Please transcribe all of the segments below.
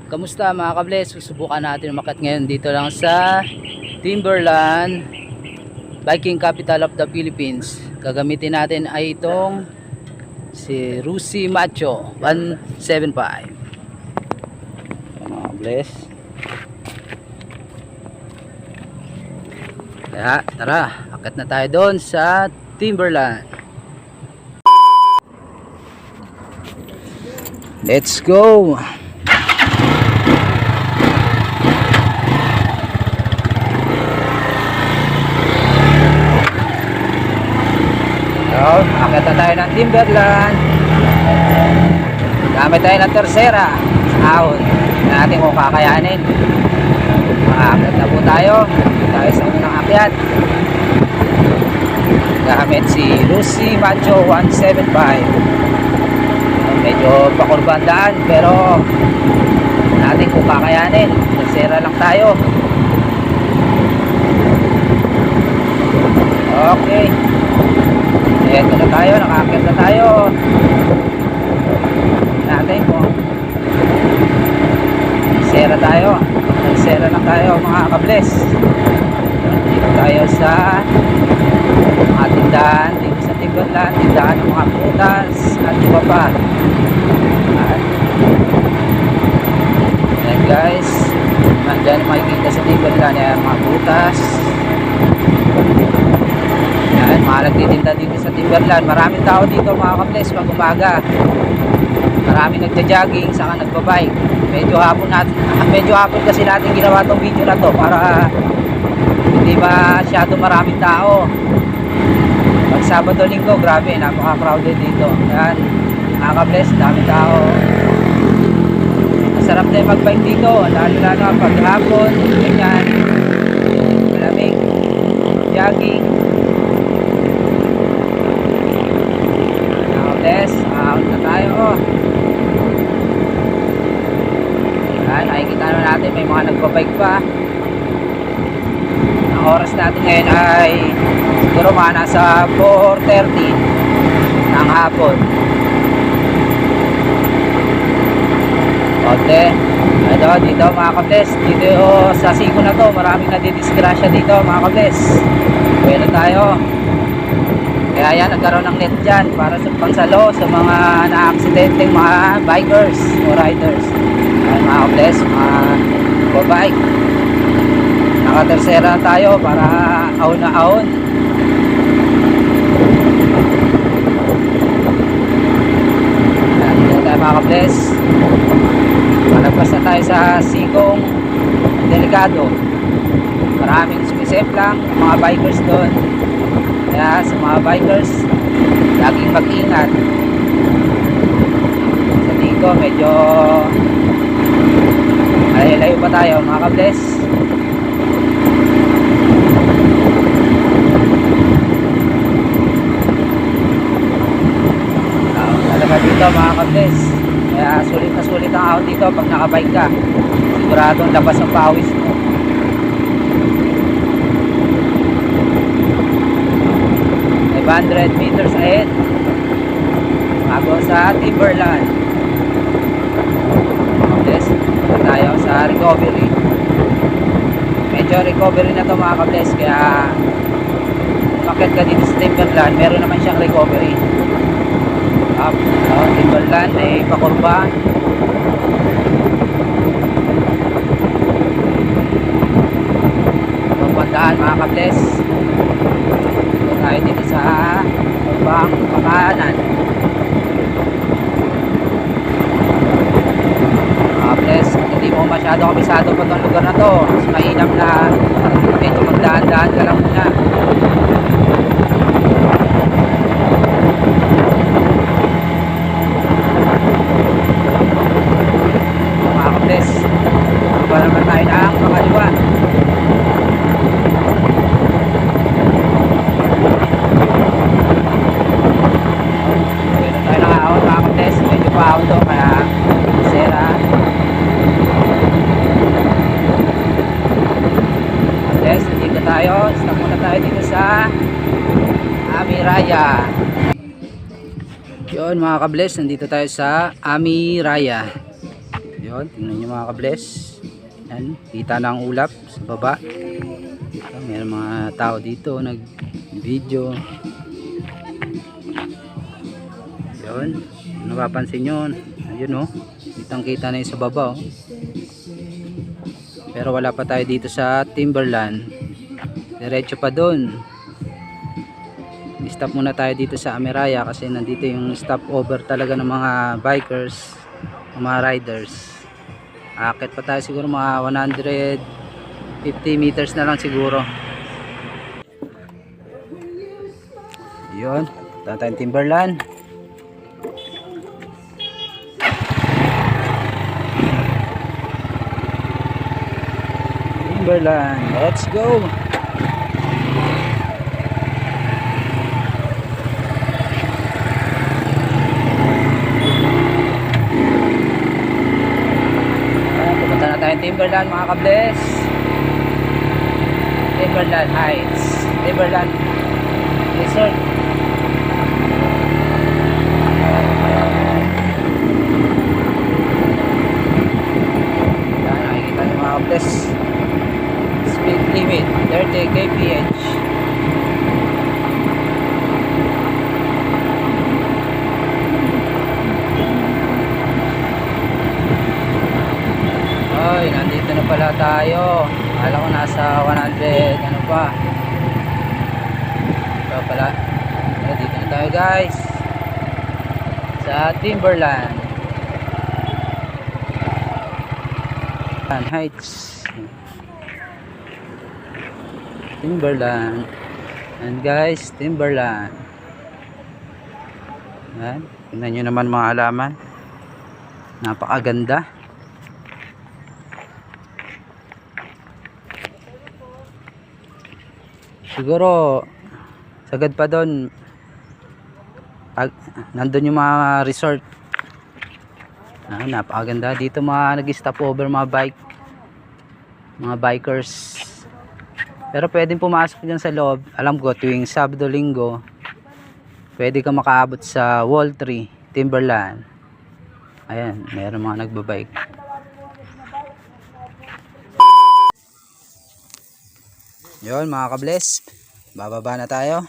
Kamusta mga kables? Susubukan natin umakyat ngayon dito lang sa Timberland, biking capital of the Philippines. Gagamitin natin ay itong si Rusi Macho 175. Mga kables. Kaya tara, akyat na tayo doon sa Timberland. Let's go! Akit na tayo ng Timberland. Gamit tayo ng tersera sa ahon. Tignan natin kung kakayanin. Akit na po tayo. Tayo sa unang akyat. Gamit si Rusi Macho 175. Medyo pakurbandaan pero natin kung kakayanin. Tersera lang tayo. Okay. Eto na tayo, nakakit na tayo. Natin po. Sera tayo. Sera lang tayo mga kables. Dito tayo sa mga tindahan. Dito sa Timberland. Tindahan ng mga prutas at iba pa. Ayan guys. Nandyan makikita sa Timberland. Ayan mga prutas. Yan, mga nagtitinda dito sa Timberland. Maraming tao dito mga kables pag umaga. Maraming nagja-jogging, saka nagbabike. Medyo hapon kasi natin ginawa tong video na to para hindi masyado maraming tao. Pag Sabado Linggo, grabe, napaka-crowded dito. Yan, mga kables, daming tao. Masarap na yung magbike dito, lalo pag hapon, ganyan. Malamig, jogging. Out na tayo. Ayan, nakikita naman natin may mga nagbabike pa. Ang oras natin ngayon ay siguro mga nasa 4:30 ng hapon. Okay. Ito, dito mga kables, dito sa Sigo na to maraming nadidisgrasya dito mga kables. Pwede tayo. Kaya yan, nagkaroon ng net dyan para sa pangsalo sa mga na-aksidenteng mga bikers o riders. Ayan mga kables, mga bike. Nakatersera tayo para ahon na ahon. Ayan, dito tayo mga kables. Malagpas na tayo sa Sigong Delikado. Maraming sumisemplang mga bikers doon. Kaya sa mga bikers, laging mag-ingat. Sa dito, medyo layo pa tayo mga kables. Talaga dito mga kables. Kaya sulit na sulit ang ahon dito pag nakabike ka. Siguradong labas ang pawis mo. 500 meters ahead bago sa Timberland. Kables, tayo sa recovery. Medyo recovery na to mga kables, kaya umakyat ka dito sa Timberland, meron naman siyang recovery. Up, Timberland may pakurba. Pagpandaan mga kables, tayo dito sa Urbang Pakanan. Bless, hindi mo masyado kabisado pa itong lugar na to. Mas mainam na medyo magdaan-daan ka lang muna. Mga kables, ba naman tayo na ang makaliwa. Raya. Yun mga kables, nandito tayo sa Ami Raya. Yun, tingnan nyo mga kabless. Yan, kita na ang ulap sa baba. So, mayroon mga tao dito nag video. Yun, napapansin nyo, ayun oh, kitang kita na yung sa baba oh. Pero wala pa tayo dito sa Timberland, diretso pa dun. Stop muna tayo dito sa Ameraya kasi nandito yung stop over talaga ng mga bikers, ng mga riders. Akit pa tayo siguro mga 150 meters na lang siguro. Yun, punta tayong Timberland. Timberland, let's go. Pupunta na tayong Timberland mga kabless. Timberland Heights, Timberland Resort. Yan, nakikita nyo mga kabless. Speed limit 30 kph. Ay, nandito na pala tayo. Akala ko nasa 100 ano pa. Ito pala. Dito na tayo guys sa Timberland Heights. Timberland. And guys, Timberland. Yan, tingnan nyo naman mga halaman. Napakaganda. Siguro sagad pa doon nandun yung mga resort. Napakaganda dito, mga nag-stop over mga bikers. Pero pwedeng pumasok dyan sa loob. Alam ko tuwing Sabado Linggo pwede ka makaabot sa Wall 3 Timberland. Ayan, meron mga nagbabike. Yun mga kabless, bababa na tayo.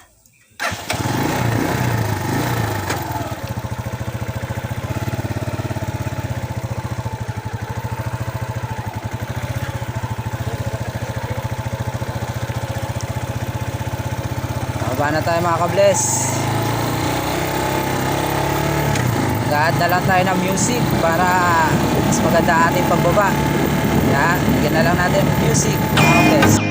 Bababa na tayo mga kabless. Mag-add na lang tayo ng music para mas maganda ating pagbaba. Yan, lagyan na lang natin music mga kabless.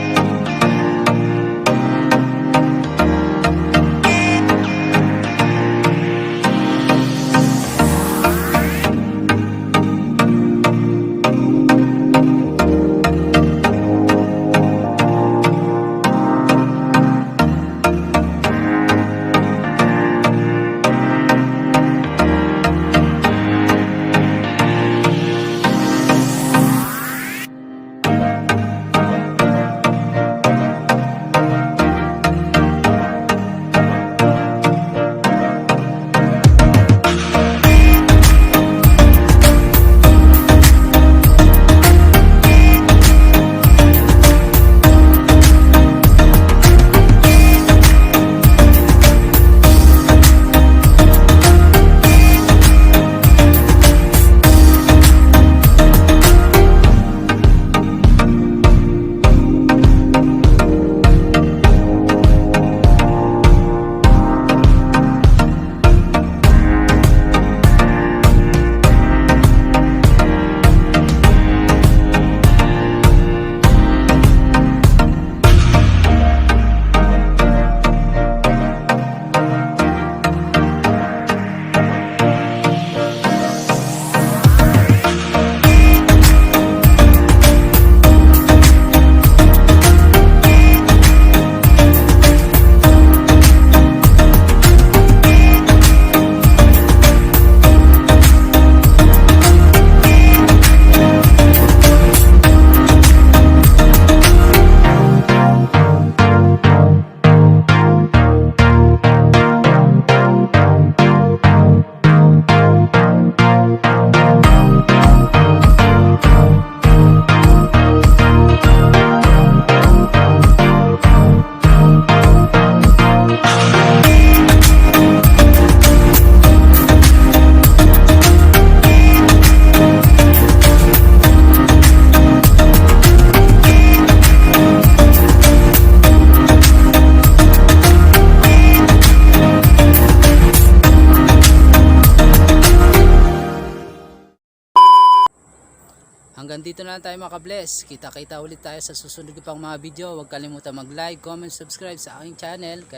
hanggang dito na lang tayo mga ka-bless. Kita-kita ulit tayo sa susunod ko pang mga video. Huwag kalimutan mag-like, comment, subscribe sa aking channel.